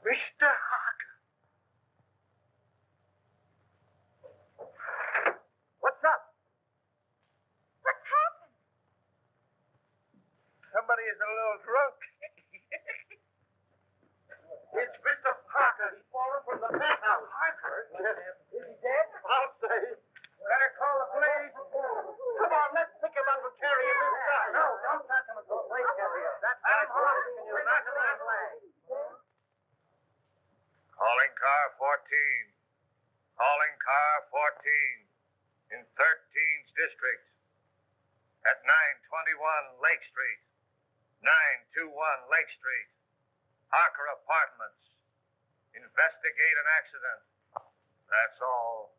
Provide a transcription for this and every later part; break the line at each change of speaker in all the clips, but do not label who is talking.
Mr. Harker. What's up?
What's happened?
Somebody is a little drunk. It's Mr. Parker. He's fallen from the penthouse. Parker? Is he dead? I'll say. Better call the police. Come on, let's pick him up and carry him inside. No, don't touch him until police carrier. That's Adam Harker. You're not in that leg.
Calling car 14. Calling car 14 in 13's districts at 921 Lake Street. 921 Lake Street. Harker Apartments. Investigate an accident. That's all.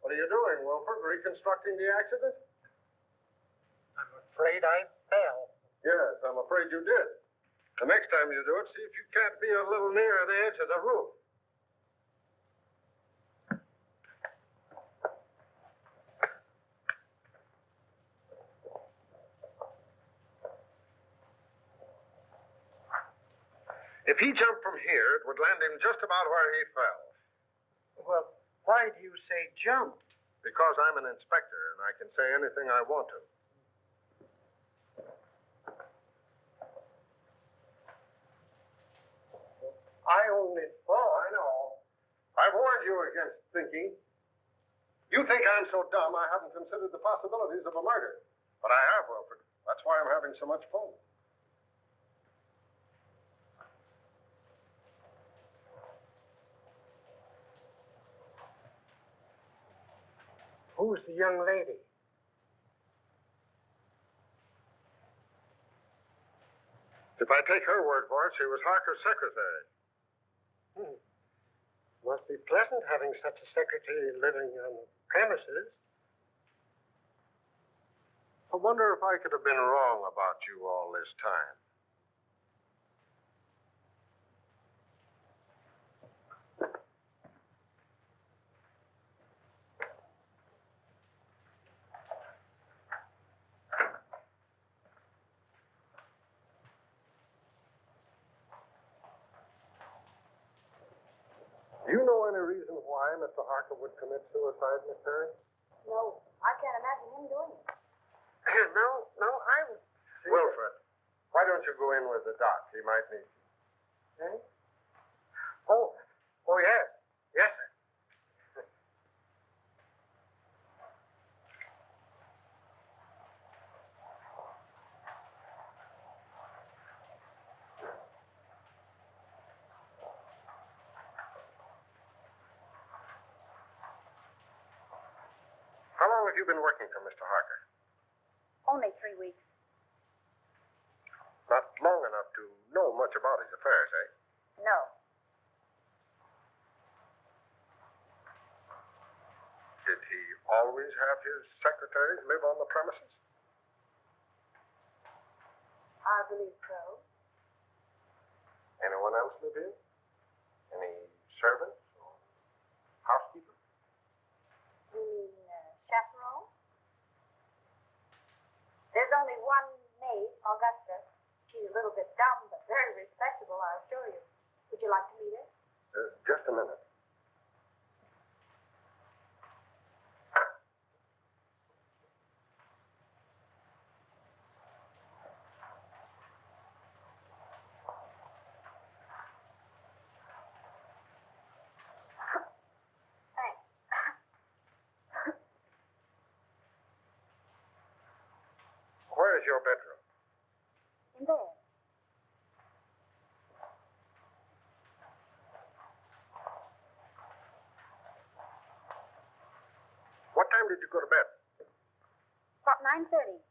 What are you doing, Wilford? Reconstructing the accident?
I'm afraid I fell.
Yes, I'm afraid you did. The next time you do it, see if you can't be a little nearer the edge of the roof. If he jumped from here, it would land him just about where he fell.
Well, why do you say jump?
Because I'm an inspector, and I can say anything I want to.
I only thought.
I know. I warned you against thinking. You think I'm so dumb I haven't considered the possibilities of a murder. But I have, Wilford. That's why I'm having so much fun.
Who's the young lady?
If I take her word for it, she was Harker's secretary.
Must be pleasant having such a secretary living on the premises.
I wonder if I could have been wrong about you all this time. Do you know any reason why Mr. Harker would commit suicide, Miss Perry?
No, I can't imagine him doing it.
No, I would see.
Wilfred, why don't you go in with the doc? He might need you.
Eh? Oh, yes. Yes, sir.
long have you been working for Mr. Harker?
Only 3 weeks.
Not long enough to know much about his affairs, eh?
No.
Did he always have his secretaries live on the premises?
I believe so.
Anyone else live here? Any servants or housekeepers?
You mean chaperone? There's only one maid, Augusta. She's a little bit dumb, but very respectable, I assure you. Would you like to meet her?
Just a minute.
Thanks.
Where is your bedroom?
In there.
What time did you go to bed?
About 9:30.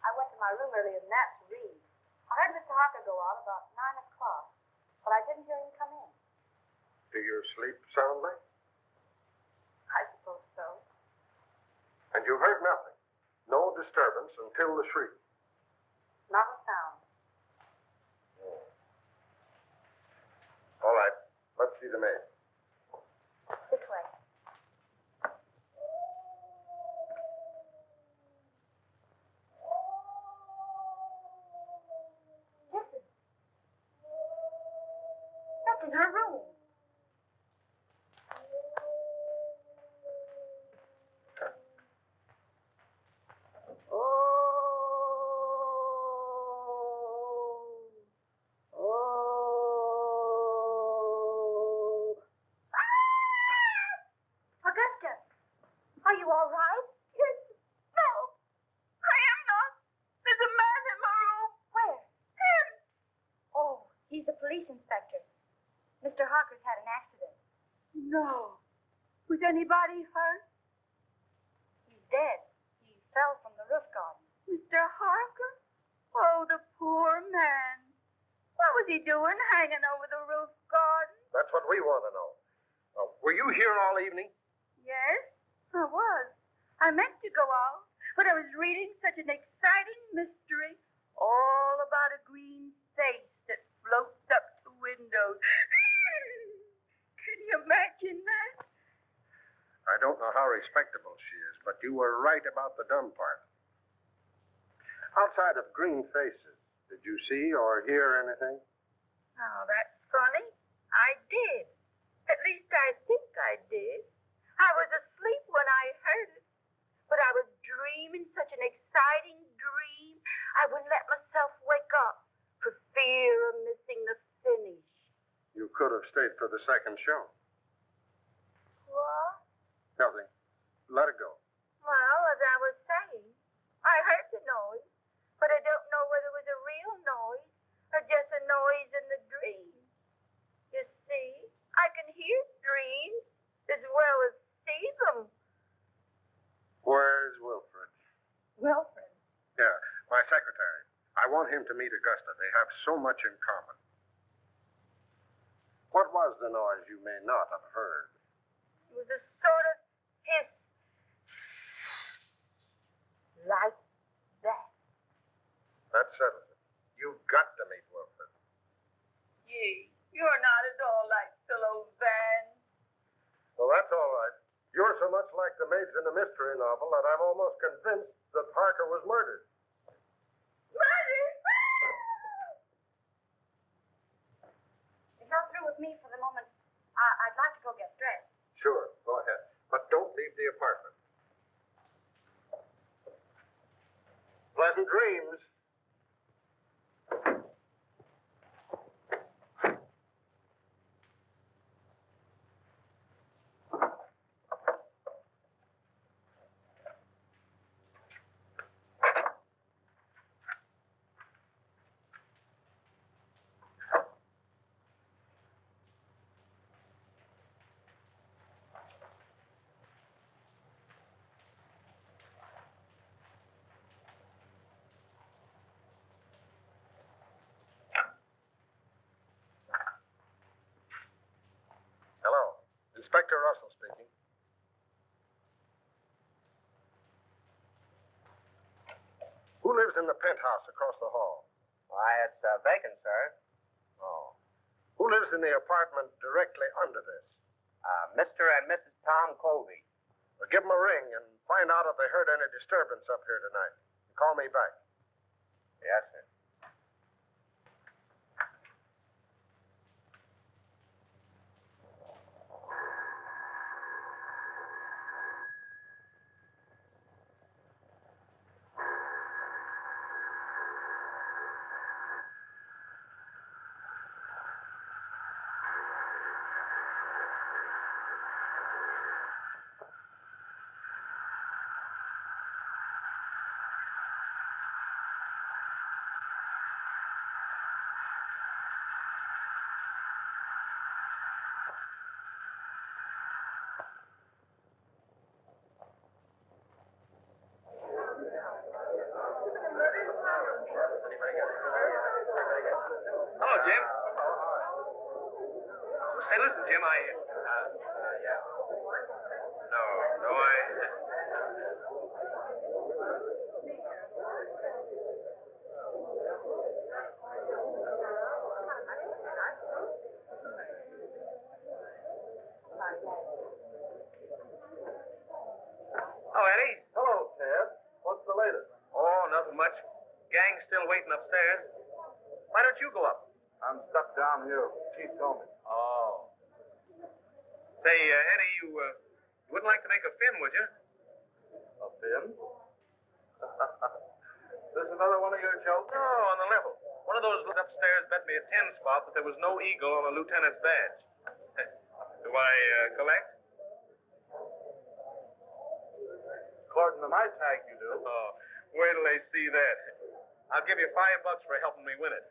I went to my room earlier than that to read. I heard Mr. Harker go out about 9 o'clock, but I didn't hear him come in.
Do you sleep soundly?
I suppose so.
And you heard nothing? No disturbance until the shriek?
Not a sound.
All right. Let's see the maid.
This way. Listen. That's in her room. Augusta, are you all right?
Yes. No. I am not. There's a man in my room.
Where?
Him.
Oh, he's the police inspector. Mr. Harker's had an accident.
No. Was anybody hurt?
He's dead. He fell from the roof garden.
Mr. Harker? Oh, the poor man. What was he doing hanging over the roof garden?
That's what we want to know. Were you here all evening?
Yes, I was. I meant to go out, but I was reading such an exciting mystery all about a green face that floats up to windows. Can you imagine that?
I don't know how respectable she is, but you were right about the dumb part. Outside of green faces, did you see or hear anything?
Oh, that's funny. I did. At least I think I did. I was asleep when I heard it, but I was dreaming such an exciting dream, I wouldn't let myself wake up for fear of missing the finish.
You could have stayed for the second show.
What?
Nothing. Let it go.
Well, as I was saying, I heard the noise, but I don't know whether it was a real noise or just a noise in the dream. You see, I can hear dreams as well as see them.
Where's Wilfred?
Wilfred?
Yeah, my secretary. I want him to meet Augusta. They have so much in common. What was the noise you may not have heard?
It was a sort of hiss. Like that.
That settles it. You've got to meet Wilfred.
Gee, you're not at all like Philo Van.
Well, that's all right. You're so much like the maids in a mystery novel that I'm almost convinced that Harker was murdered.
Murdered?
If you're through with me for the moment, I'd like to go get dressed.
Sure, go ahead. But don't leave the apartment. Pleasant dreams. Inspector Russell speaking. Who lives in the penthouse across the hall?
Why, it's vacant, sir.
Oh. Who lives in the apartment directly under this?
Mr. and Mrs. Tom Colby.
Well, give them a ring and find out if they heard any disturbance up here tonight. And call me back.
Yes, sir.
Hello, Jim. Say, listen, Jim, yeah. No, Oh, Eddie.
Hello, Ted. What's the latest?
Oh, nothing much. Gang's still waiting upstairs. Why don't you go up?
I'm stuck down here. Chief told me.
Oh. Say, Eddie, you wouldn't like to make a fin, would you?
A fin? This another one of your jokes?
No, on the level. One of those upstairs bet me a 10 spot that there was no eagle on a lieutenant's badge. Do I collect?
According to my tag, you do.
Oh, wait till they see that. I'll give you $5 for helping me win it.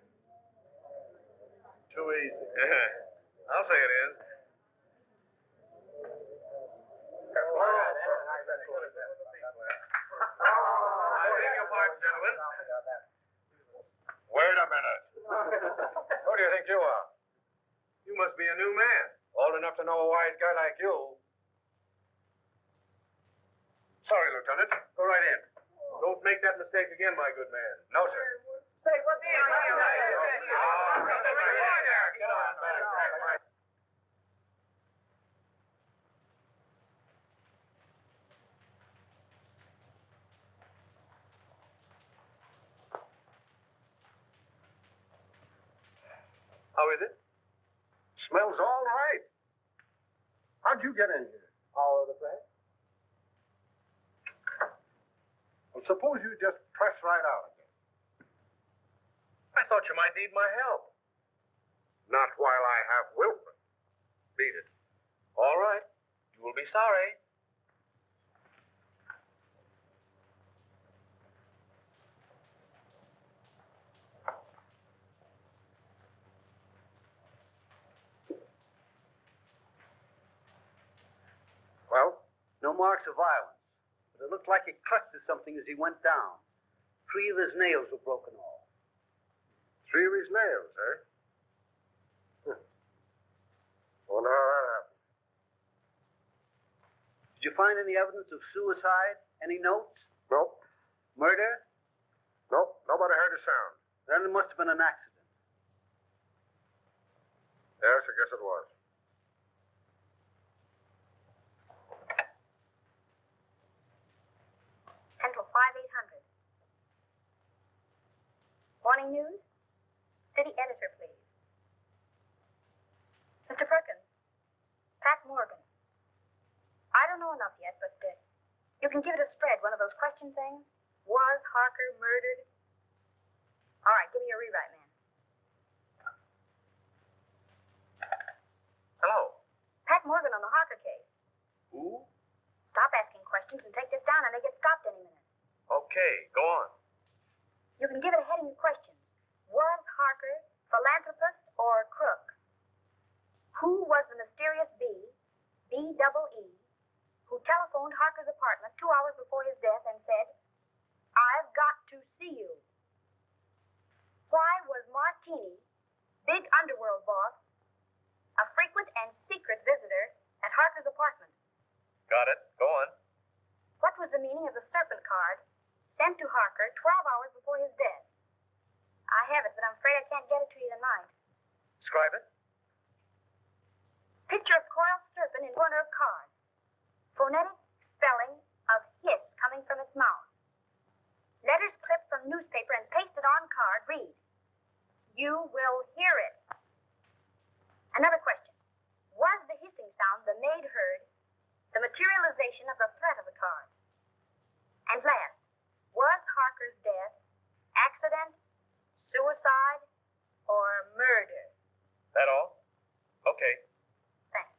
Too easy.
I'll say it is. I beg your pardon, gentlemen.
Wait a minute. Who do you think you are?
You must be a new man.
Old enough to know a wise guy like you. Sorry, Lieutenant. Go right in.
Don't make that mistake again, my good man.
No, sir.
Say, what's the idea?
Get on back.
How is it?
Smells all right. How'd you get in here?
Power of the press?
Well, suppose you just press right out again.
I thought you might need my help.
Not while I have Wilfred. Beat it.
All right. You will be sorry.
Well?
No marks of violence, but it looked like he clutched at something as he went down. 3 of his nails were broken off.
3 of his nails, eh? Wonder how that happened.
Did you find any evidence of suicide? Any notes?
Nope.
Murder?
Nope. Nobody heard a sound.
Then it must have been an accident.
Yes, I guess it was.
Central 5800. Morning news? City editor, please. Mr. Perkins, Pat Morgan. I don't know enough yet, but you can give it a spread, one of those question things. Was Harker murdered? All right, give me a rewrite, man.
Hello.
Pat Morgan on the Harker case.
Who?
Stop asking questions and take this down. I may get stopped any minute.
Okay, go on.
You can give it a heading of questions. Was Harker philanthropist or crook? Who was the mysterious B-double-E, who telephoned Harker's apartment 2 hours before his death and said, "I've got to see you"? Why was Martini, big underworld boss, a frequent and secret visitor at Harker's apartment.
Got it. Go on.
What was the meaning of the serpent card sent to Harker 12 hours before his death? I have it, but I'm afraid I can't get it to you tonight.
Describe it.
Picture of coiled serpent in corner of card. Phonetic spelling of hiss coming from its mouth. Letters clipped from newspaper and pasted on card read, "You will hear it." Another question. Was the hissing sound the maid heard the materialization of the threat of the card? And last, was Harker's death accident, suicide, or murder?
That all? Okay.
Thanks.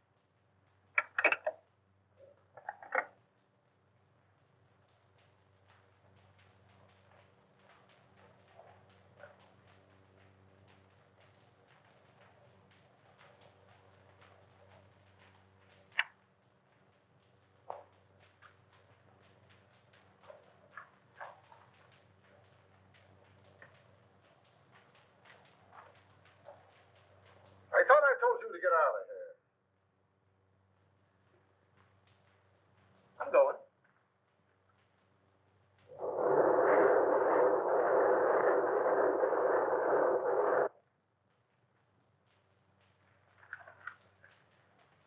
I thought I told you to get out of here.
I'm going.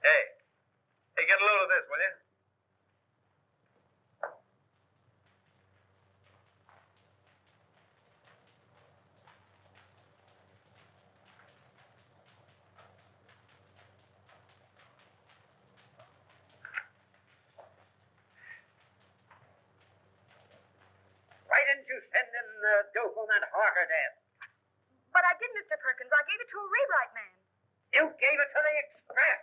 Hey, get a load of this, will you?
Why didn't you send in dope on that Harker death?
But I did, Mr. Perkins. I gave it to a rewrite man.
You gave it to the Express.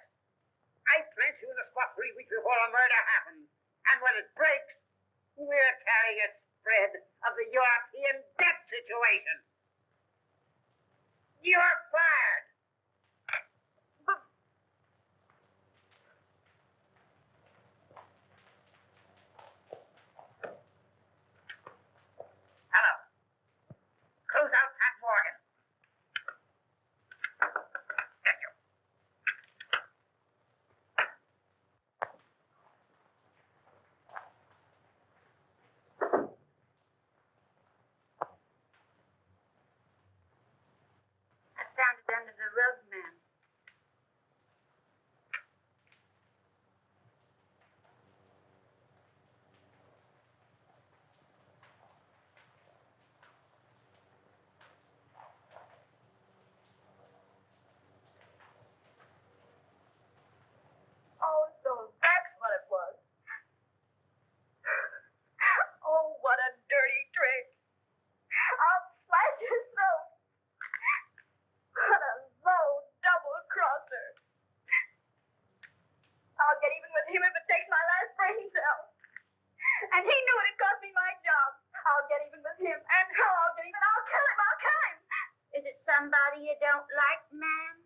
I plant you in the spot 3 weeks before a murder happens. And when it breaks, we're carrying a spread of the European debt situation. You're fired.
But
Hello. Close out Pat Morgan. Thank you.
I found it under the rug, ma'am.
oh, so that's what it was. Oh, what a dirty trick. I'll slash your throat. What a low double-crosser. I'll get even with him if it takes my last brain cell. And he knew it had cost me my job. I'll get even with him. And how I'll get even, I'll kill him. I'll kill him.
Is it somebody you don't like, ma'am?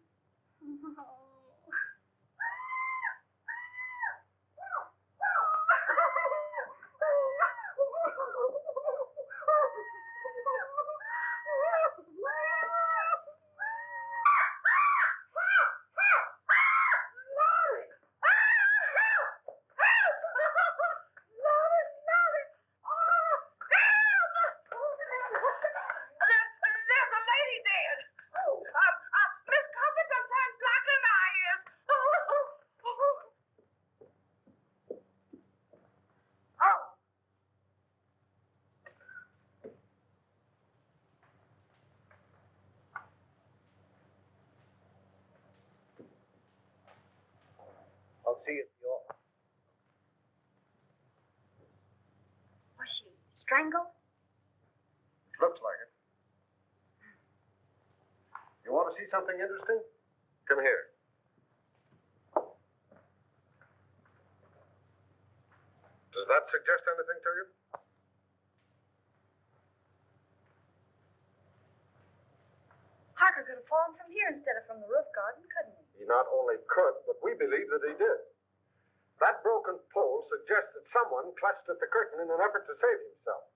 There's a lady dead. Miss Coffin sometimes blacker than I is. Oh.
I'll see you at the office.
Was she strangled?
Looks like it. You want to see something interesting? Come here. Does that suggest anything to you?
Harker could have fallen from here instead of from the roof garden, couldn't he?
He not only could, but we believe that he did. That broken pole suggests that someone clutched at the curtain in an effort to save himself.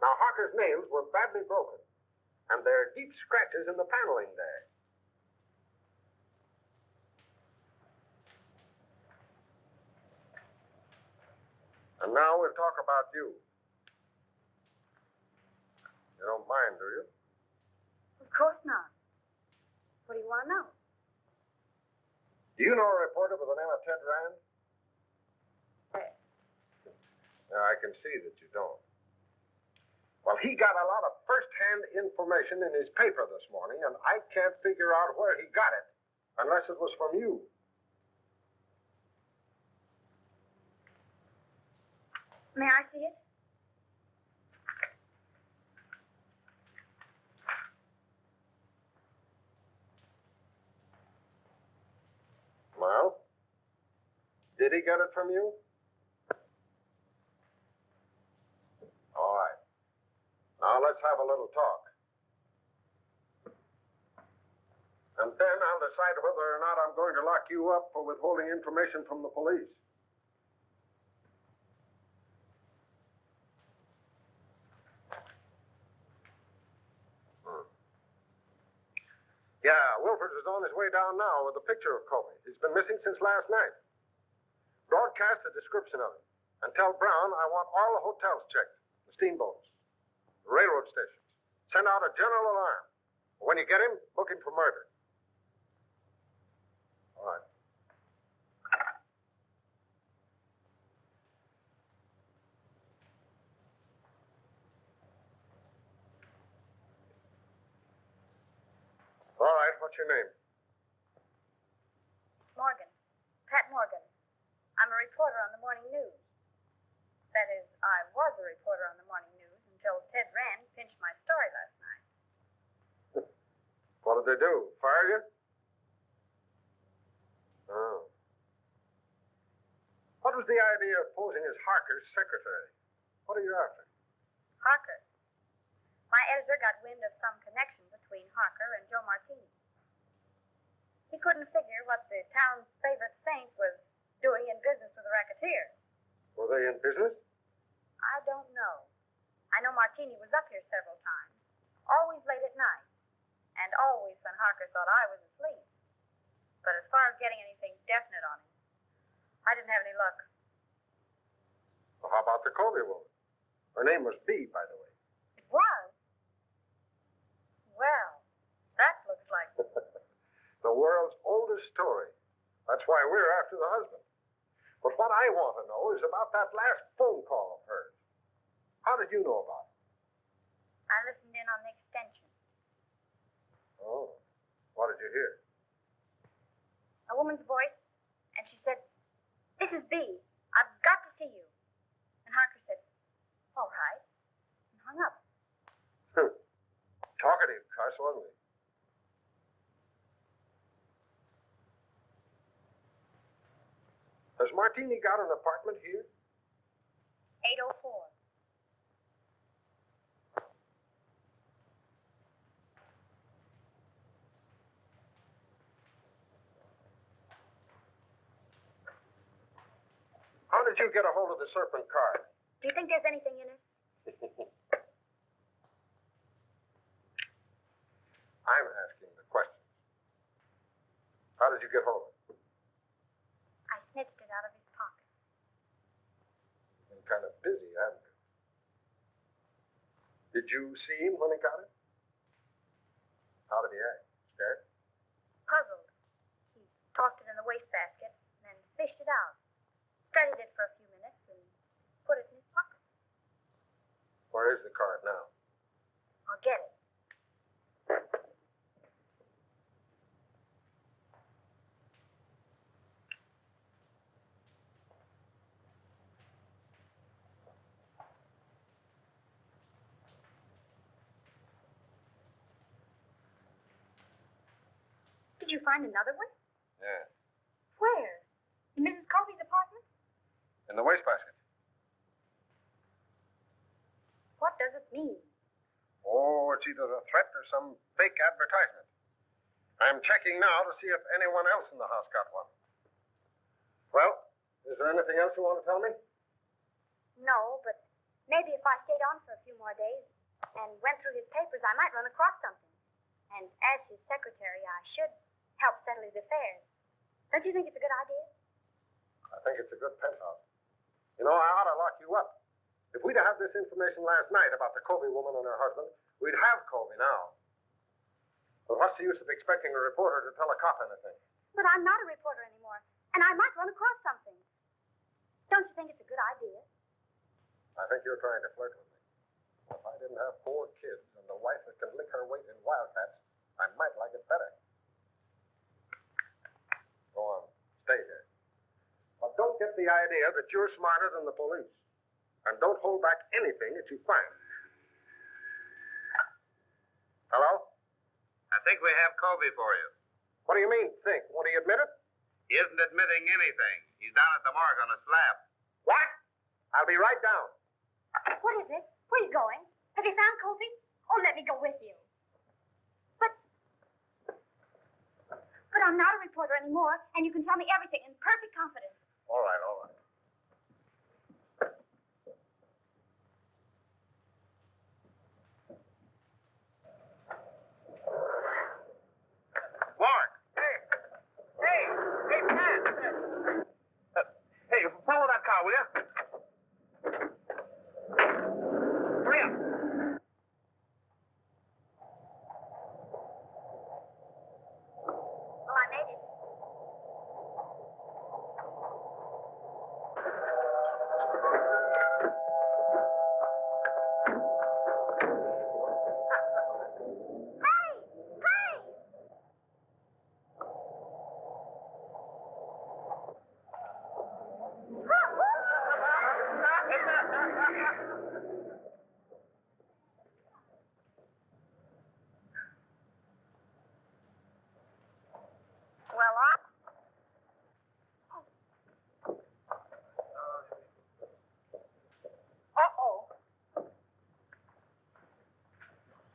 Now, Harker's nails were badly broken, and there are deep scratches in the paneling there. And now we'll talk about you. You don't mind, do you?
Of course not. What do you want to know?
Do you know a reporter by the name of Ted Rand? No, I can see that you don't. Well, he got a lot of first-hand information in his paper this morning, and I can't figure out where he got it unless it was from you.
May I see it?
Well, did he get it from you? All right. Now let's have a little talk. And then I'll decide whether or not I'm going to lock you up for withholding information from the police. Yeah, Wilford is on his way down now with a picture of Kobe. He's been missing since last night. Broadcast a description of him. And tell Brown I want all the hotels checked, the steamboats, the railroad stations. Send out a general alarm. When you get him, look him for murder. All right. All right, what's your name?
Morgan. Pat Morgan. I'm a reporter on the morning news. That is, I was a reporter on the morning news until Ted Rand pinched my story last night.
What did they do? Fire you? Oh. What was the idea of posing as Harker's secretary? What are you after?
Harker. My editor got wind of some connection between Harker and Joe Martini. He couldn't figure what the town's favorite saint was doing in business with a racketeer.
Were they in business?
I don't know. I know Martini was up here several times, always late at night, and always when Harker thought I was asleep. But as far as getting anything definite on him, I didn't have any luck.
Well, how about the Kobe woman? Her name was Bee, by the way.
It was? Well, that looks like...
The world's oldest story. That's why we're after the husband. But what I want to know is about that last phone call of hers. How did you know about it?
I listened in on the extension.
Oh. What did you hear?
A woman's voice, and she said, "This is Bee. I've got to see you." And Harker said, "All right," and hung up.
Talkative cuss, wasn't he? Has Martini got an apartment here?
804.
How did you get a hold of the serpent card?
Do you think there's anything in it?
I'm asking the questions. How did you get hold of it?
I snitched it out of his pocket.
You've been kind of busy, haven't you? Did you see him when he got it? How did he act? Scared?
Puzzled. He tossed it in the wastebasket and then fished it out. Studied it for a few minutes and put it in his pocket.
Where is the card now?
I'll get it. Did you find another one?
Yeah.
Where? In Mrs. Colby's apartment?
In the wastebasket.
What does it mean?
Oh, it's either a threat or some fake advertisement. I'm checking now to see if anyone else in the house got one. Well, is there anything else you want to tell me?
No, but maybe if I stayed on for a few more days and went through his papers, I might run across something. And as his secretary, I should help settle his affairs. Don't you think it's a good idea?
I think it's a good penthouse. You know, I ought to lock you up. If we'd have this information last night about the Covey woman and her husband, we'd have Covey now. But what's the use of expecting a reporter to tell a cop anything?
But I'm not a reporter anymore, and I might run across something. Don't you think it's a good idea?
I think you're trying to flirt with me. If I didn't have 4 kids and a wife that can lick her weight in wildcats, I might like it better. Go on, stay here. But don't get the idea that you're smarter than the police. And don't hold back anything that you find. Hello?
I think we have Kobe for you.
What do you mean, think? Won't he admit it?
He isn't admitting anything. He's down at the morgue on a slab.
What? I'll be right down.
What is it? Where are you going? Have you found Kofi? Oh, let me go with you. But I'm not a reporter anymore, and you can tell me everything in perfect confidence.
All right, all right.
Mark! Hey, Pat! Hey, follow that car, will you? Hurry up!
Well, I made it.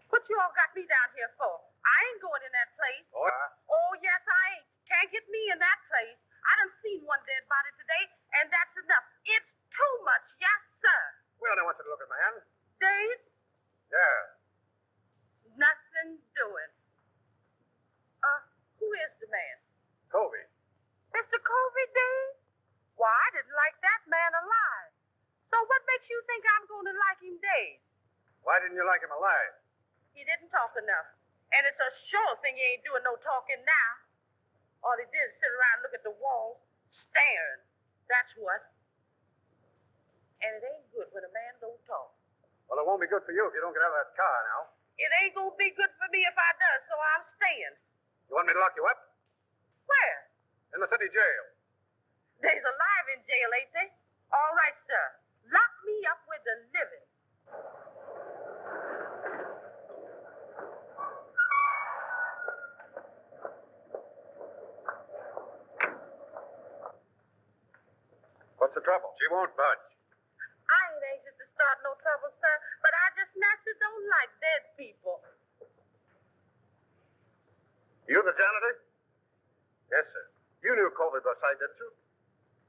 What you all got me down here for? I ain't going in that place. Oh, yes, I ain't. Can't get me in that place. I done seen one dead body today, and that's enough. It's too much, yes, sir.
We only want you to look at my hand.
Dave,
Yeah.
nothing doing. Who is the man?
Covey.
Mr. Covey, Dave? Why, I didn't like that man alive. So what makes you think I'm going to like him, Dave?
Why didn't you like him alive?
He didn't talk enough. And it's a sure thing he ain't doing no talking now. All he did is sit around and look at the walls, staring. That's what. And it ain't good when a man don't talk.
Well, it won't be good for you if you don't get out of that car now.
It ain't going to be good for me if I does, so I'm staying.
You want me to lock you up?
Where?
In the city jail.
They's alive in jail, ain't they? All right, sir. Lock me up with the living.
What's the trouble? She won't budge.
I ain't anxious to start no trouble, sir, but I just naturally don't like dead people.
You the janitor? Yes, sir. You knew Covey Busside, didn't you?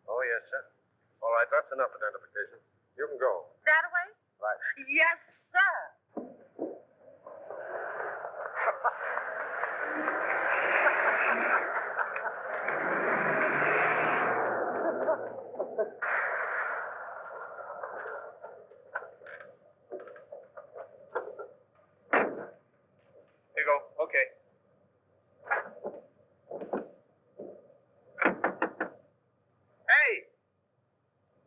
Oh, yes, sir. All right, that's enough identification. You can go.
That way?
Right.
Yes, sir.
Here you go. Okay.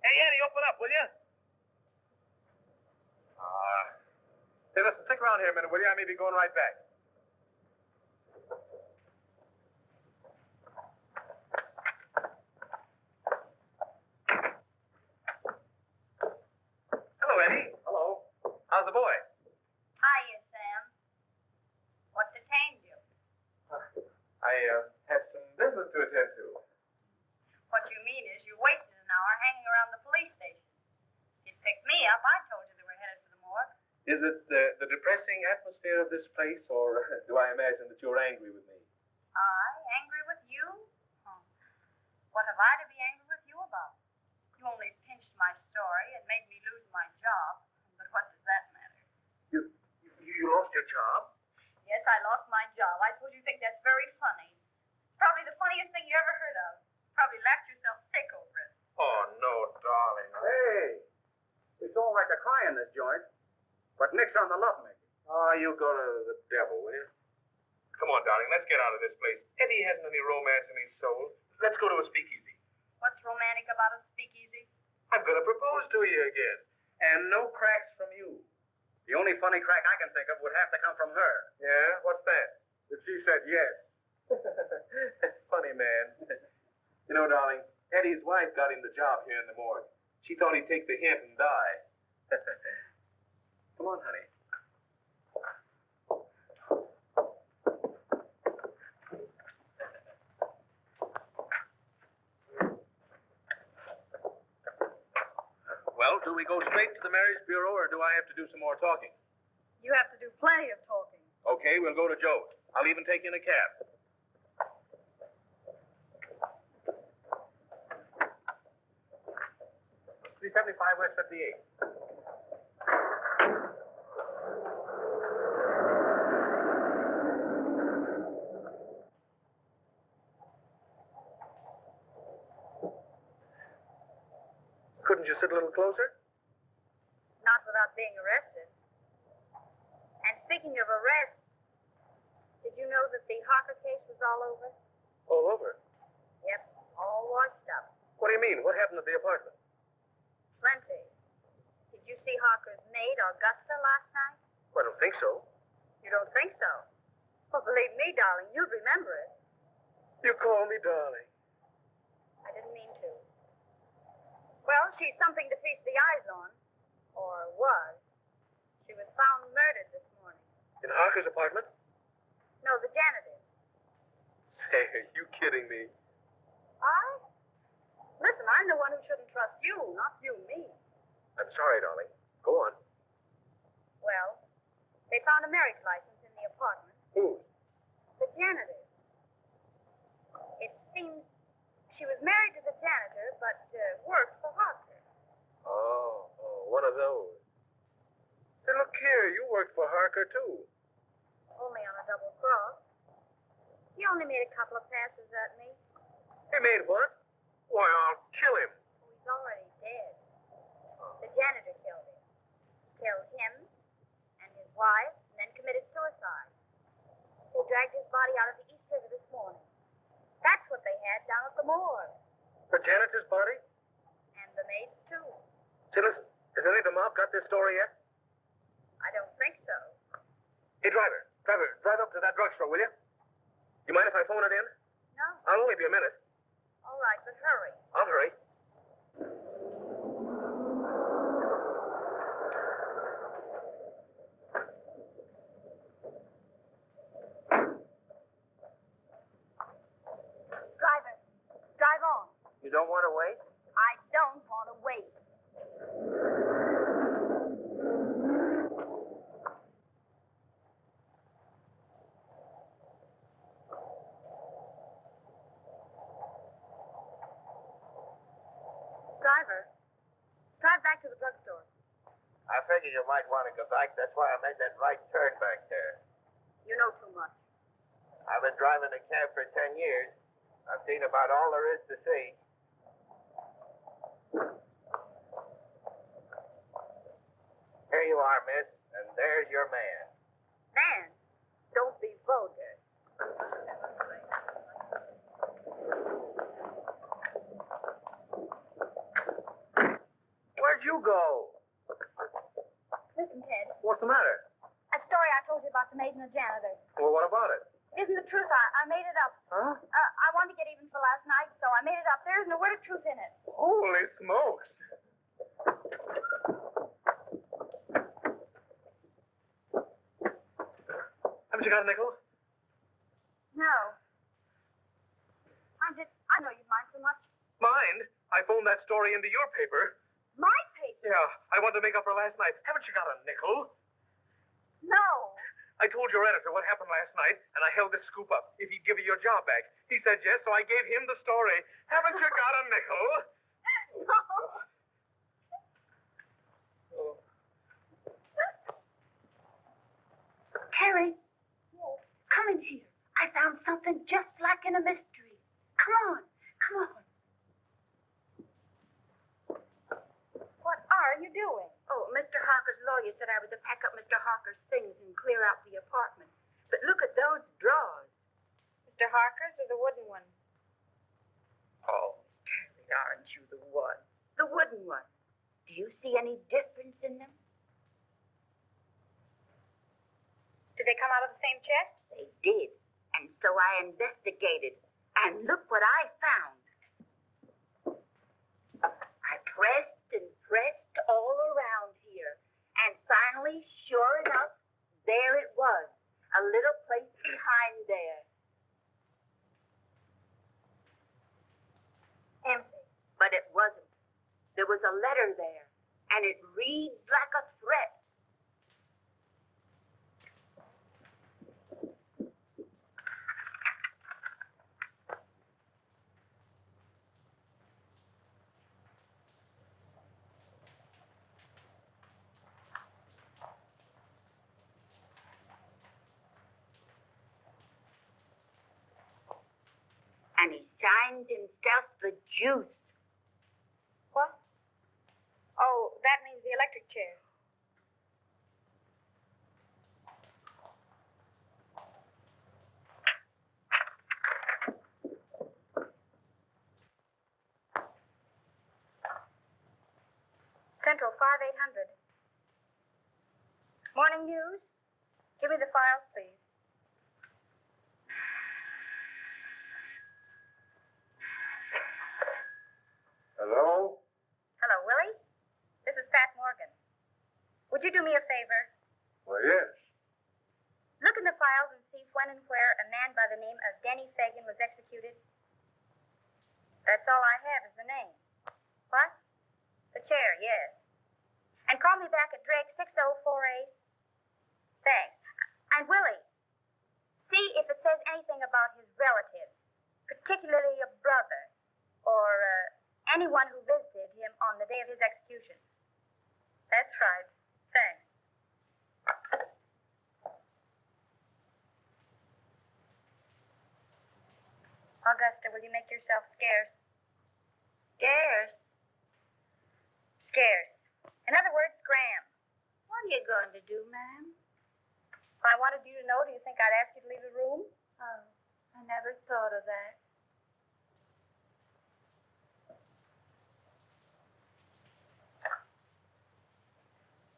Hey, Eddie, open up, will you? Hey, listen, stick around here a minute, will you? I may be going right back. Hello, Eddie. Hello. How's the boy?
Hiya, Sam. What detained you?
I had some business to attend to.
What you mean is you wasted an hour hanging around the police station. You'd picked me up. I told you they were headed for the morgue.
Is it the depressing atmosphere of this place, or do I imagine that you're angry with me?
I? Angry with you? What have I to be angry with you about? You only pinched my story and made me lose my job. But what does that matter?
You lost your job?
Yes, I lost my job. I suppose you think that's very funny. Probably the funniest thing you ever heard of. Probably laughed yourself sick over it.
Oh, no, darling.
Hey,
joint. But nix on the lovemaking.
Oh, you go to the devil, will you?
Come on, darling, let's get out of this place. Eddie hasn't any romance in his soul. Let's go to a speakeasy.
What's romantic about a speakeasy?
I'm going to propose to you again.
And no cracks from you. The only funny crack I can think of would have to come from her.
Yeah? What's that?
If she said yes.
That's funny, man. You know, darling, Eddie's wife got him the job here in the morgue. She thought he'd take the hint and die. Come on, honey. Well, do we go straight to the marriage bureau, or do I have to do some more talking?
You have to do plenty of talking.
Okay, we'll go to Joe's. I'll even take in a cab. $375 West 58. Couldn't you sit a little closer?
Not without being arrested. And speaking of arrest, did you know that the Harker case was all over?
All over.
Yep, all washed up.
What do you mean? What happened at the apartment?
Plenty. Did you see Harker's maid, Augusta, last night?
Well, I don't think so.
You don't think so? Well, believe me, darling, you'd remember it.
You call me darling.
I didn't mean to. Well, she's something to feast the eyes on. Or was. She was found murdered this morning.
In Harker's apartment?
No, the janitor's.
Say, are you kidding me?
I? Listen, I'm the one who shouldn't trust you, not you me.
I'm sorry, darling. Go on.
Well, they found a marriage license in the apartment.
Whose?
The janitor's. It seems she was married to the janitor, but worked for Harker.
Oh, one of those. Say, look here, you worked for Harker, too.
Only on a double cross. He only made a couple of passes at me.
He made what? Why, I'll kill him.
Oh, he's already dead. The janitor killed him. Killed him and his wife, and then committed suicide. They dragged his body out of the East River this morning. That's what they had down at the morgue.
The janitor's body?
And the maid's, too.
Say, listen, has any of the mob got this story yet?
I don't think so.
Hey, driver, drive up to that drugstore, will you? You mind if I phone it in?
No?
I'll only be a minute.
All right, but hurry.
I'll hurry.
Driver, drive on.
You don't want to wait?
I don't want to wait. Driver, drive back to the drugstore.
I figured you might want to go back. That's why I made that right turn back there.
You know too much.
I've been driving a cab for 10 years. I've seen about all there is to see. Here you are, miss, and there's your man.
Man, don't be vulgar.
Where'd you go?
Listen, Ted.
What's the matter?
That story I told you about the maid and the janitor.
Well, what about it?
Isn't the truth? I made it up.
Huh?
I wanted to get even for last night, so I made it up. There isn't a word of truth in it.
Holy smokes. Haven't you got a nickel?
No. I know you'd mind so much.
Mind? I phoned that story into your paper.
My paper?
Yeah, I wanted to make up for last night. Haven't you got a nickel?
No.
I told your editor what happened last night, and I held this scoop up if he'd give you your job back. He said yes, so I gave him the story. Haven't you got a nickel?
No.
Oh.
Terry. Yes. Come in here. I found something just like in a mystery. Come on. Come on. What are you doing? Oh, Mr. Harker's lawyer said I was to pack up Mr. Harker's things and clear out the apartment. But look at those drawers.
Mr. Harker's or the wooden ones?
Oh, Terry, aren't you the one? The wooden one. Do you see any difference in them?
Did they come out of the same chest?
They did. And so I investigated. And look what I found. I pressed and pressed all around here. And finally, sure enough, there it was. A little place behind there. Empty. But it wasn't. There was a letter there. And it reads like a threat. And he signs himself the Juice.
What? Oh, that means the electric chair. Central 5800. Morning news. Give me the files, please.
Hello?
Hello, Willie. This is Pat Morgan. Would you do me a favor?
Well, yes.
Look in the files and see when and where a man by the name of Denny Fagan was executed. That's all I have is the name. What? The chair, yes. And call me back at Drake 6048. Thanks. And Willie, see if it says anything about his relatives, particularly a brother, or anyone who visited him on the day of his execution. That's right. Thanks. Augusta, will you make yourself scarce?
Scarce?
Scarce. In other words, Graham.
What are you going to do, ma'am?
If I wanted you to know, do you think I'd ask you to leave the room?
Oh, I never thought of that.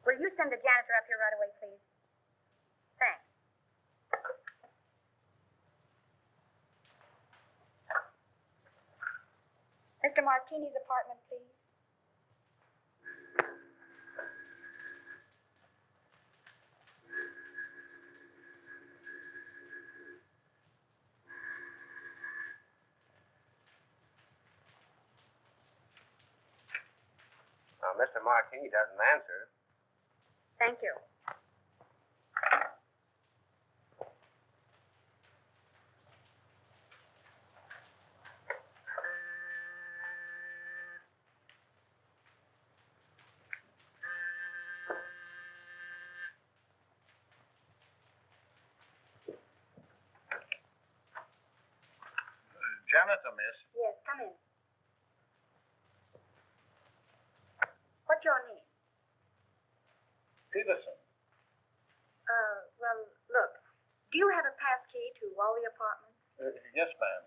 Will you send the janitor up here right away, please? Thanks. Mr. Martini's apartment, please.
Now, Mr. Martini doesn't answer.
Thank you.
Janitor, miss.
Yes, come in. What's your name?
Peterson.
Well, look, do you have a pass key to all the apartments?
Yes, ma'am.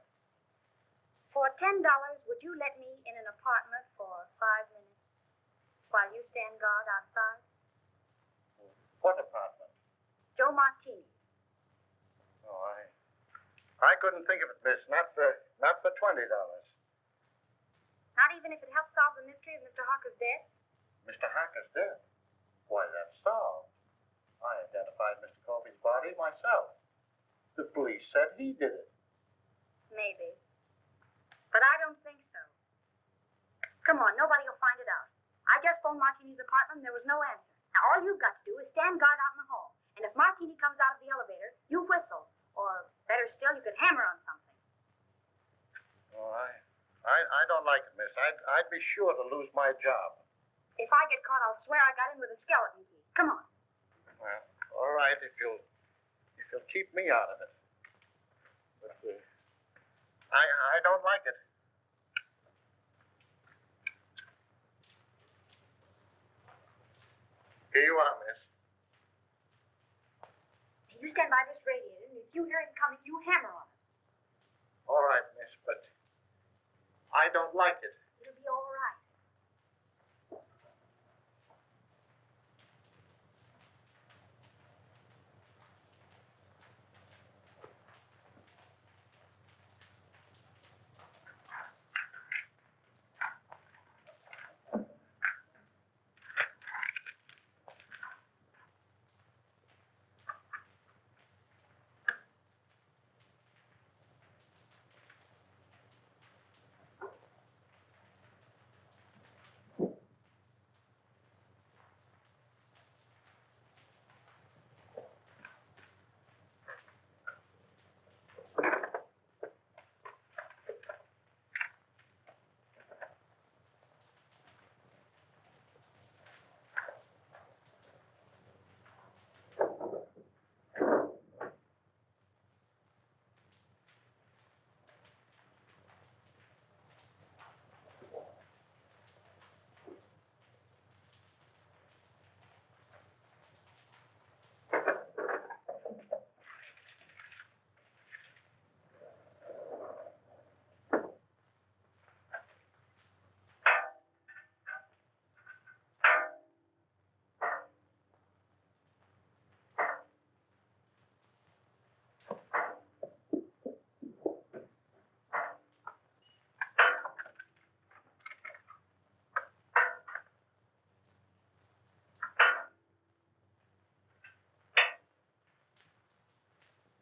For $10, would you let me in an apartment for 5 minutes while you stand guard outside?
What apartment?
Joe Martini.
Oh, I couldn't think of it, miss. Not for $20.
Not even if it helps solve the mystery of Mr. Harker's death?
Mr. Harker's dead. Why, that's solved. I identified Mr. Colby's body myself. The police said he did it.
Maybe. But I don't think so. Come on, nobody will find it out. I just phoned Martini's apartment and there was no answer. Now, all you've got to do is stand guard out in the hall. And if Martini comes out of the elevator, you whistle. Or, better still, you could hammer on something.
Oh, I don't like it, miss. I'd be sure to lose my job.
If I get caught, I'll swear I got in with a skeleton key. Come on.
Well, all right, if you'll keep me out of it. But I don't like it. Here you are, miss.
You stand by this radiator, and if you hear him coming, you hammer on it.
All right, miss, but I don't like it.
It'll be all right.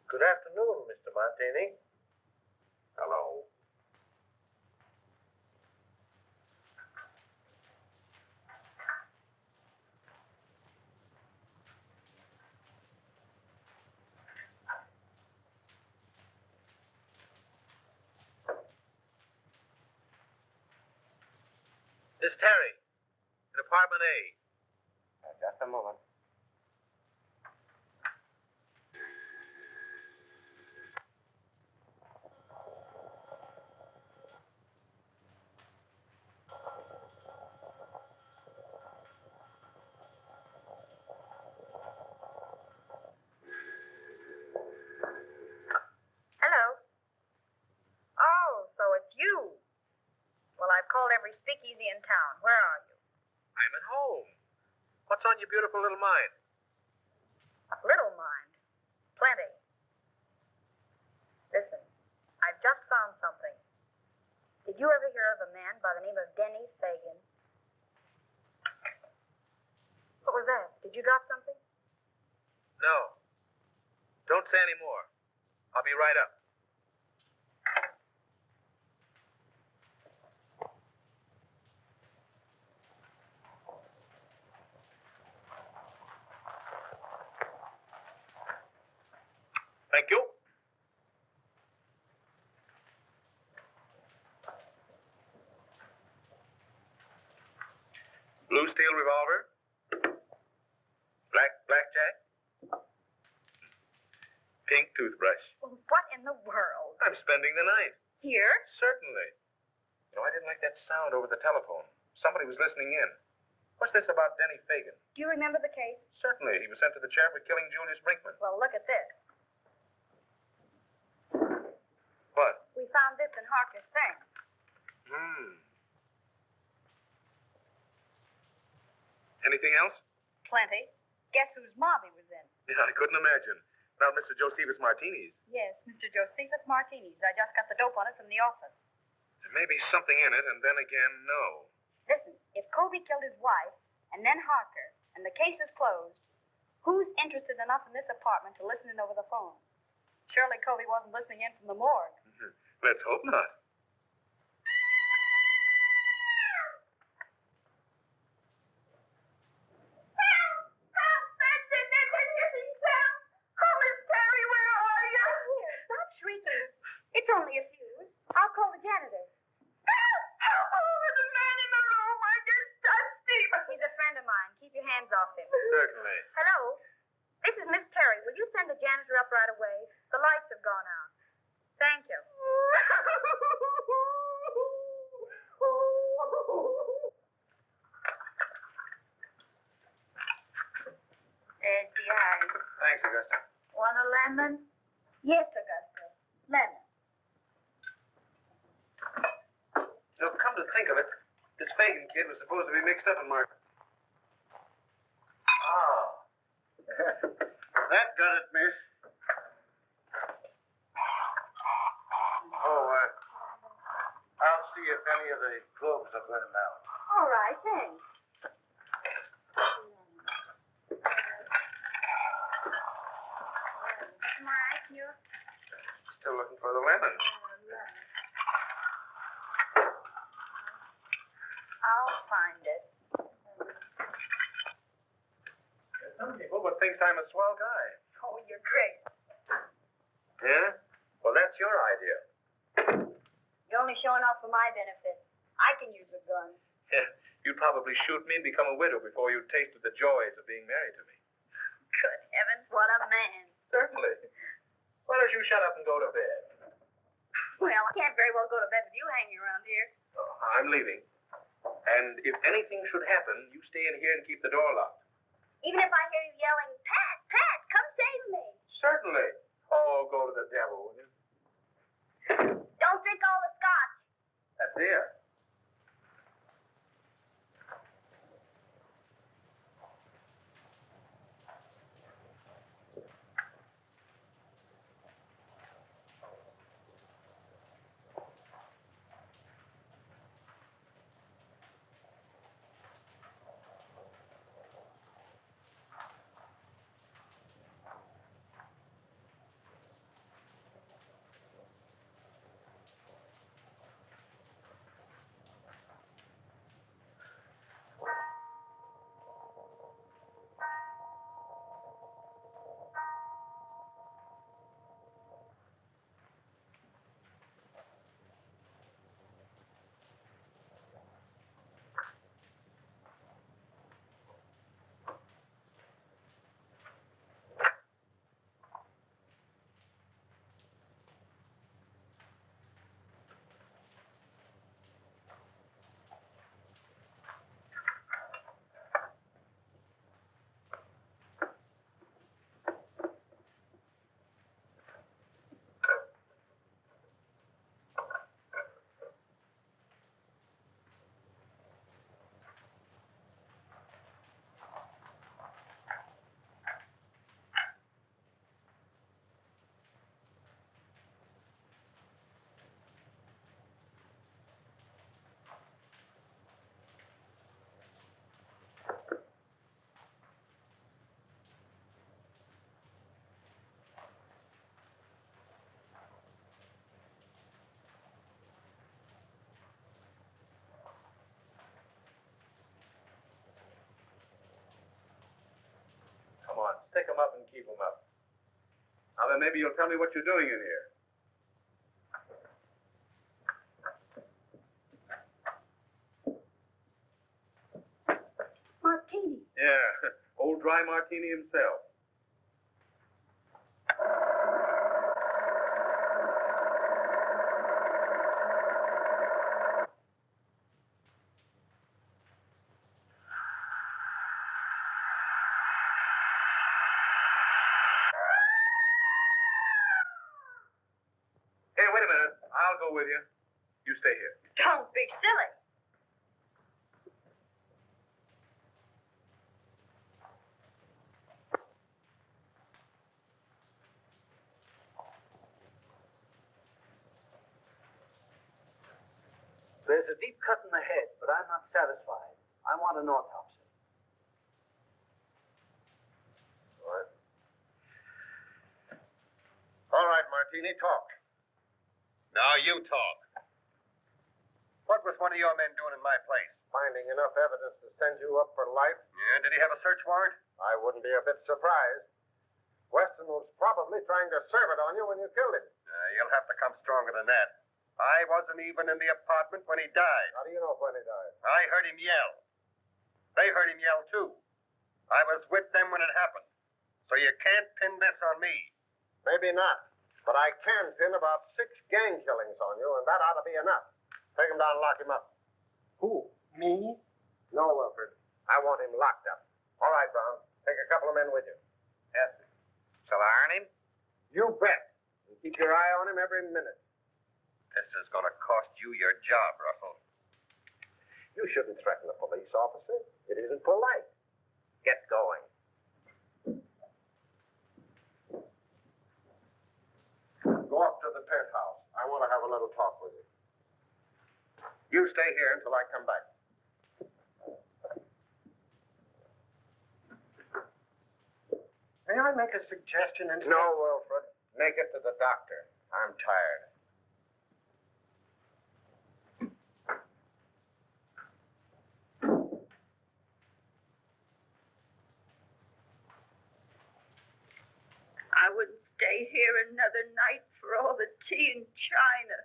Good afternoon, Mr. Martini. Hello. This is Terry, in apartment A. Just a moment.
Hello. Oh, so it's you. Well, I've called every speakeasy in town. Where are you?
I'm at home. What's on your beautiful little mind?
Little mind. Plenty. Listen, I've just found something. Did you ever hear of a man by the name of Denny Fagan? What was that? Did you drop something?
No. Don't say any more. I'll be right up. Thank you. Blue steel revolver. Blackjack. Pink toothbrush.
Well, what in the world?
I'm spending the night.
Here?
Certainly. You know, I didn't like that sound over the telephone. Somebody was listening in. What's this about Denny Fagan?
Do you remember the case?
Certainly. He was sent to the chair for killing Julius Brinkman.
Well, look at this.
What?
We found this in Harker's things.
Anything else?
Plenty. Guess whose mob he was in?
Yeah, I couldn't imagine. Now, Mr. Josephus Martini's.
Yes, Mr. Josephus Martini's. I just got the dope on it from the office.
There may be something in it, and then again, no.
Listen, if Kobe killed his wife, and then Harker, and the case is closed, who's interested enough in this apartment to listen in over the phone?
Surely Kobe wasn't listening in from the morgue.
Let's hope not.
Stop shrieking. It's only a fuse. I'll call the janitor. He's a friend of mine. Keep your hands off him.
Certainly.
Hello? This is Miss Terry. Will you send the janitor up right away? The lights have gone out. Thank you.
There's the ice.
Thanks, Augusta.
Want a lemon?
Yes, Augusta. Lemon.
Come to think of it, this Fagin kid was supposed to be mixed up in my...
Ah. That got it, miss. Oh, I'll see if any of the globes are burned out.
All right, thanks.
Still looking for the lemon.
I'll find it.
There's some people would think I'm a swell guy.
Oh, you're great.
Yeah? Well, that's your idea.
You're only showing off for my benefit. I can use a gun.
Yeah, you'd probably shoot me and become a widow before you tasted the joys of being married to me.
Good heavens, what a man.
Certainly. Why don't you shut up and go to bed?
Well, I can't very well go to bed with you hanging around here.
Oh, I'm leaving. And if anything should happen, you stay in here and keep the door locked.
Even if I hear you yelling, Pat, Pat, come save me.
Certainly. Oh, go to the devil, will you?
Don't drink all the scotch.
That's dear. Come on, stick 'em up and keep 'em up. Now then, maybe you'll tell me what you're doing in here.
Martini.
Yeah, old dry martini himself. Hey, wait a minute. I'll go with you. You stay here.
Don't be silly.
There's a deep cut in the head, but I'm not satisfied. I want an autopsy.
What? All right, Martini, talk.
Now you talk.
What was one of your men doing in my place? Finding enough evidence to send you up for life.
Yeah, did he have a search warrant?
I wouldn't be a bit surprised. Weston was probably trying to serve it on you when you killed him.
You'll have to come stronger than that. I wasn't even in the apartment when he died.
How do you know when he died?
I heard him yell. They heard him yell, too. I was with them when it happened. So you can't pin this on me.
Maybe not. But I can pin about 6 gang killings on you, and that ought to be enough. Take him down and lock him up.
Who? Me?
No, Wilfred. I want him locked up. All right, Brown. Take a couple of men with you.
Yes, sir. Shall I earn him?
You bet. And keep your eye on him every minute.
This is going to cost you your job, Russell.
You shouldn't threaten a police officer. It isn't polite. Get going. Go up to the penthouse. I want to have a little talk with you. You stay here until I come back.
May I make a suggestion?
No, Wilfred. Make it to the doctor. I'm tired.
I wouldn't stay here another night for all the tea and china.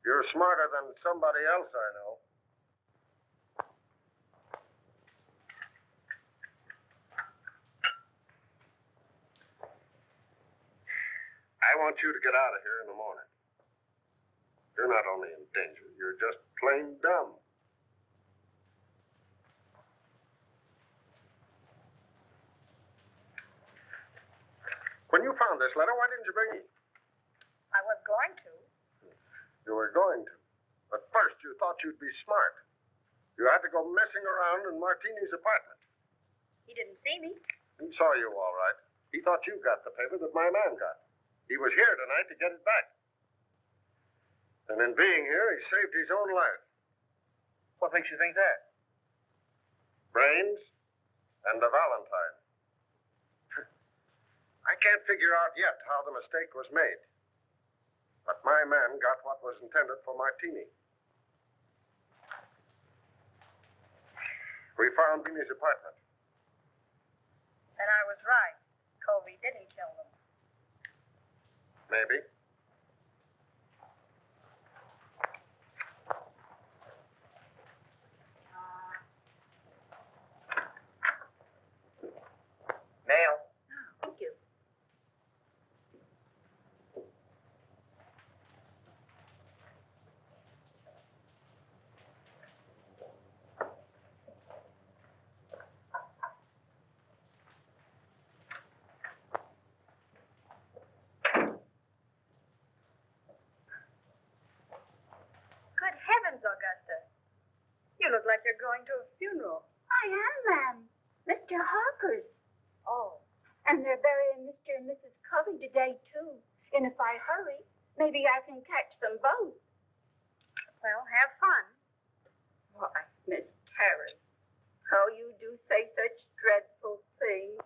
You're smarter than somebody else I know. I want you to get out of here in the morning. You're not only in danger, you're just plain dumb. When you found this letter, why didn't you bring it?
I was going to.
You were going to. At first, you thought you'd be smart. You had to go messing around in Martini's apartment.
He didn't see me.
He saw you all right. He thought you got the paper that my man got. He was here tonight to get it back. And in being here, he saved his own life.
What makes you think that?
Brains and a Valentine. I can't figure out yet how the mistake was made. But my man got what was intended for Martini. We found Martini's apartment.
And I was right. Colby didn't kill them.
Maybe.
Mail.
Thank you.
Good heavens, Augusta. You look like you're going to a funeral.
I am, ma'am. Mr. Harker's.
Oh.
And they're burying Mr. and Mrs. Covey today, too. And if I hurry, maybe I can catch them both.
Well, have fun.
Why, Miss Terry, how you do say such dreadful things.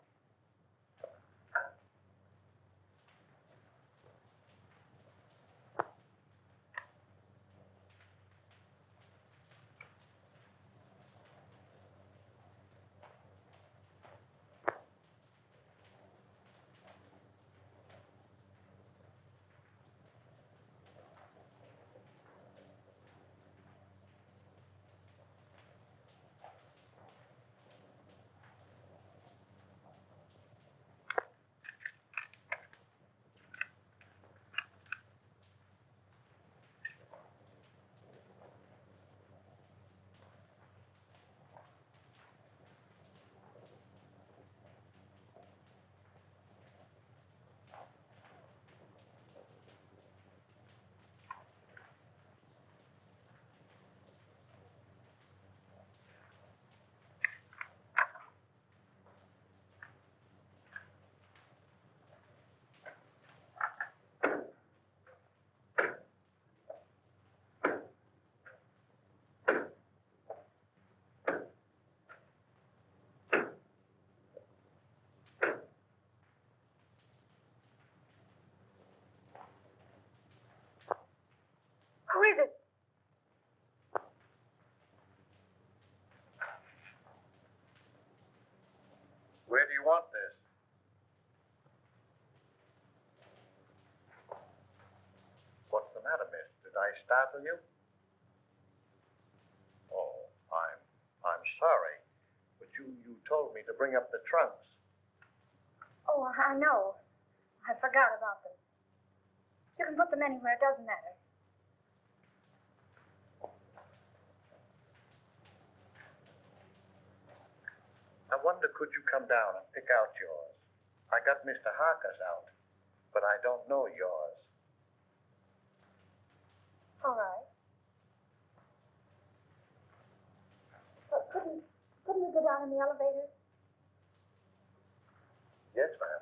Who is it?
Where do you want this? What's the matter, miss? Did I startle you? Oh, I'm sorry. But you told me to bring up the trunks.
Oh, I know. I forgot about them. You can put them anywhere. It doesn't matter.
I wondered could you come down and pick out yours? I got Mr. Harker's out, but I don't know yours.
All right. But couldn't we go down in the elevator?
Yes, ma'am.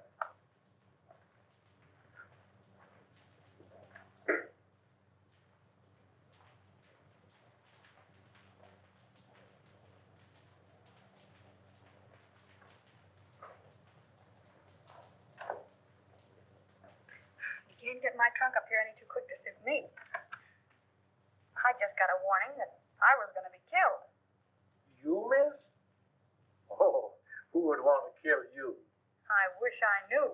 You can't get my trunk up here any too quick to suit me. I just got a warning that I was going to be killed.
You, miss? Oh, who would want to kill you?
I wish I knew.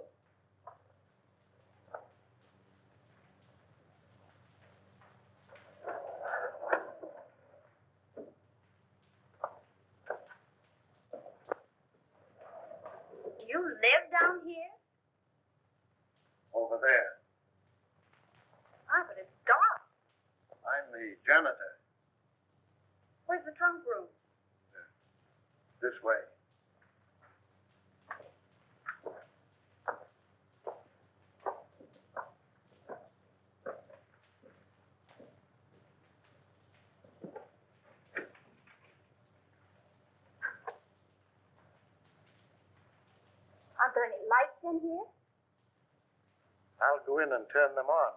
You live down here?
Over there.
Ah, but it's dark.
I'm the janitor.
Where's the trunk room?
This way.
Aren't there any lights in here?
I'll go in and turn them on.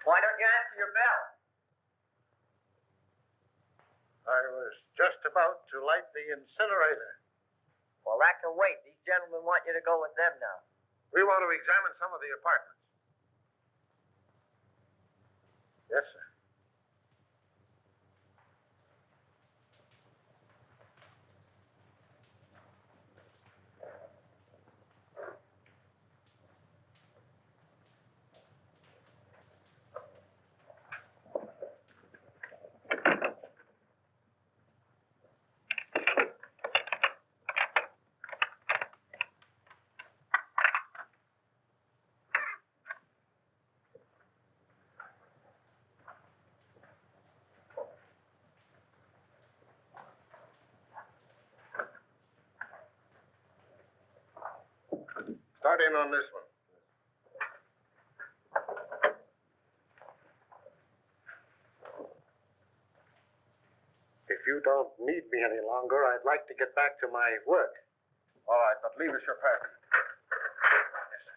Why don't you answer your bell?
I was just about to light the incinerator.
Well, that can wait. These gentlemen want you to go with them now.
We want to examine some of the apartments. Yes, sir. Start in on this one. If you don't need me any longer, I'd like to get back to my work. All right, but leave us your package. Yes, sir.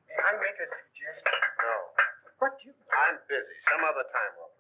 May I make a suggestion?
No.
What you...
I'm busy. Some other time, Wilfred.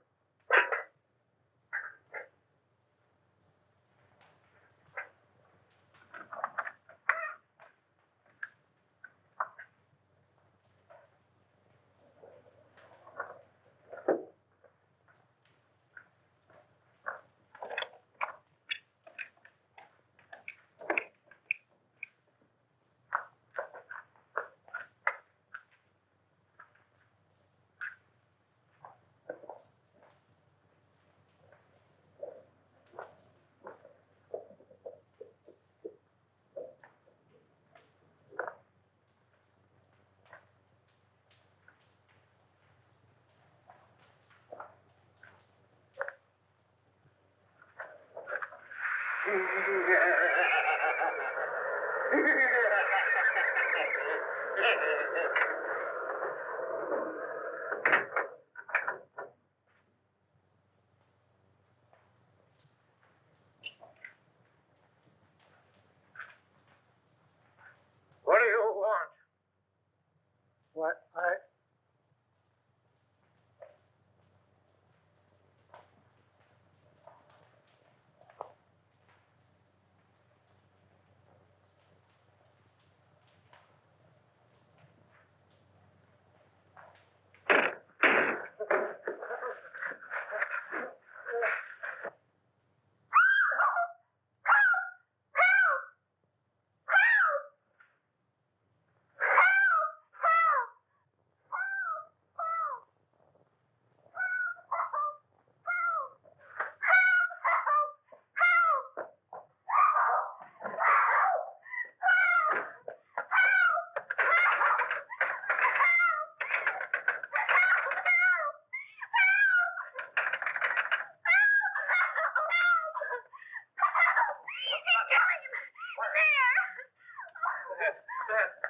What do you want? What?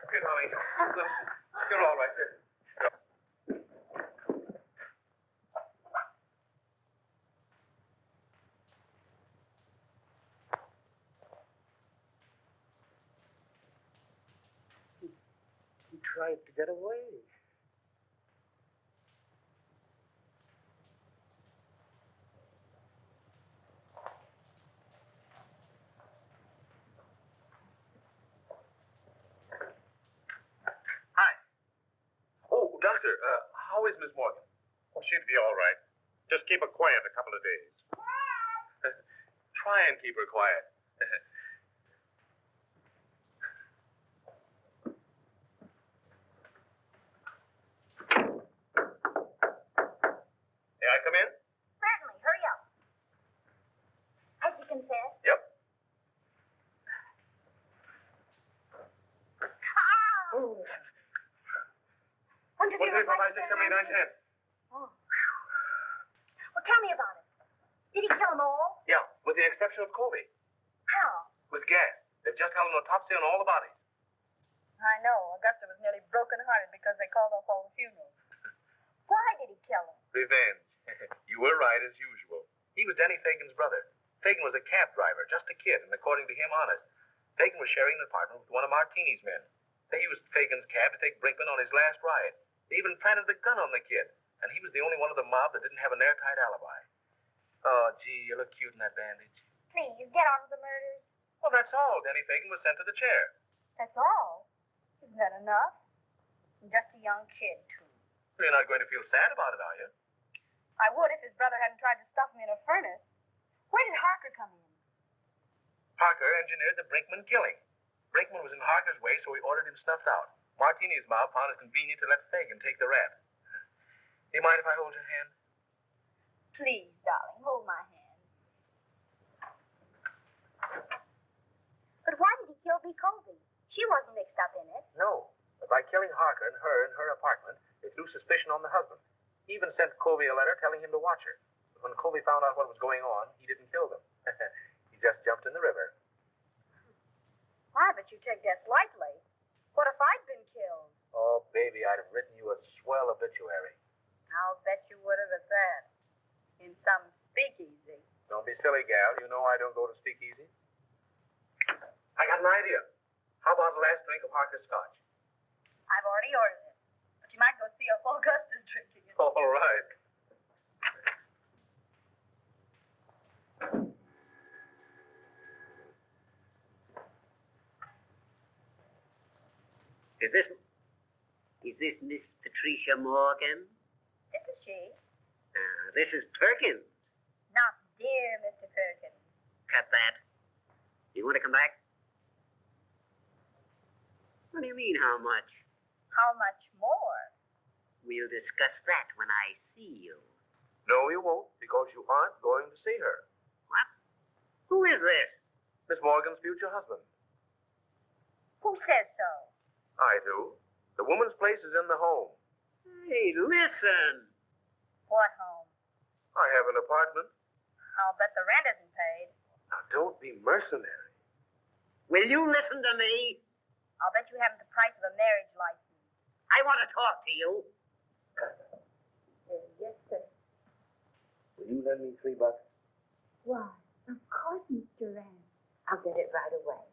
Here, honey. You're all right here.
He tried to get away.
Hi. Oh, Doctor, how is Miss Morgan?
Well, she'd be all right. Just keep her quiet a couple of days.
Try and keep her quiet. May I come in?
Certainly. Hurry up. Has he confessed?
Yep.
Oh. 1, 2, 3,
1, 3, 4, 5, 6, 7, 8, 9, 10.
Oh. Well, tell me about it. Did he kill them all?
Yeah, with the exception of Colby.
How?
With gas. They've just held an autopsy on all the bodies.
I know. Augusta was nearly broken-hearted because they called off all the funerals.
Why did he kill them?
Revenge. You were right, as usual. He was Denny Fagan's brother. Fagan was a cab driver, just a kid, and according to him, honest. Fagan was sharing an apartment with one of Martini's men. They used Fagan's cab to take Brinkman on his last ride. They even planted the gun on the kid, and he was the only one of the mob that didn't have an airtight alibi. Oh, gee, you look cute in that bandage.
Please, get on with the murders.
Well, that's all. Denny Fagan was sent to the chair.
That's all. Isn't that enough? Just a young kid, too.
You're not going to feel sad about it, are you?
I would if his brother hadn't tried to stuff him in a furnace. Where did Harker come in?
Harker engineered the Brinkman killing. Brinkman was in Harker's way, so he ordered him snuffed out. Martini's mob found it convenient to let Fagan take the rat. Do you mind if I hold your hand?
Please, darling, hold my hand.
But why did he kill B. Colby? She wasn't mixed up in it.
No. But by killing Harker and her in her apartment, it threw suspicion on the husband. He even sent Colby a letter telling him to watch her. But when Colby found out what was going on, he didn't kill them. He just jumped in the river.
Why, but you take that lightly. What if I'd been killed?
Oh, baby, I'd have written you a swell obituary.
I'll bet you would have at that. In some speakeasy.
Don't be silly, gal. You know I don't go to speakeasies. I got an idea. How about the last drink of Harker's scotch?
I've already ordered it. But you might go see if Augusta's drinking it.
All right.
Is this Miss Patricia Morgan?
This is she.
This is Perkins.
Not dear Mr. Perkins.
Cut that. You want to come back? What do you mean, how much?
How much more?
We'll discuss that when I see you.
No, you won't, because you aren't going to see her.
What? Who is this?
Miss Morgan's future husband.
Who says so?
I do. The woman's place is in the home.
Hey, listen.
What home?
I have an apartment.
I'll bet the rent isn't paid.
Now, Don't be mercenary.
Will you listen to me?
I'll bet you haven't the price of a marriage license.
I want to talk to you.
Yes, sir.
Will you lend me $3?
Why, of course, Mr. Rand. I'll get it right away.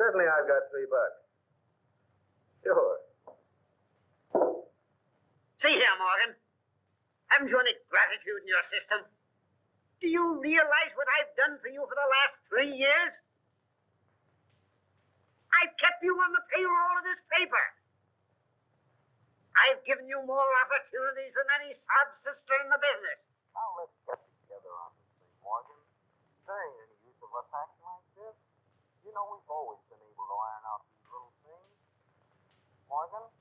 Certainly I've got $3. Sure.
See here, Morgan. Haven't you any gratitude in your system? Do you realize what I've done for you for the last 3 years? I've kept you on the payroll of this paper. I've given you more opportunities than any sob sister in the business.
Now let's get together on this thing, Morgan. There ain't any use of us acting like this. You know we've always been able to iron out these little things. Morgan?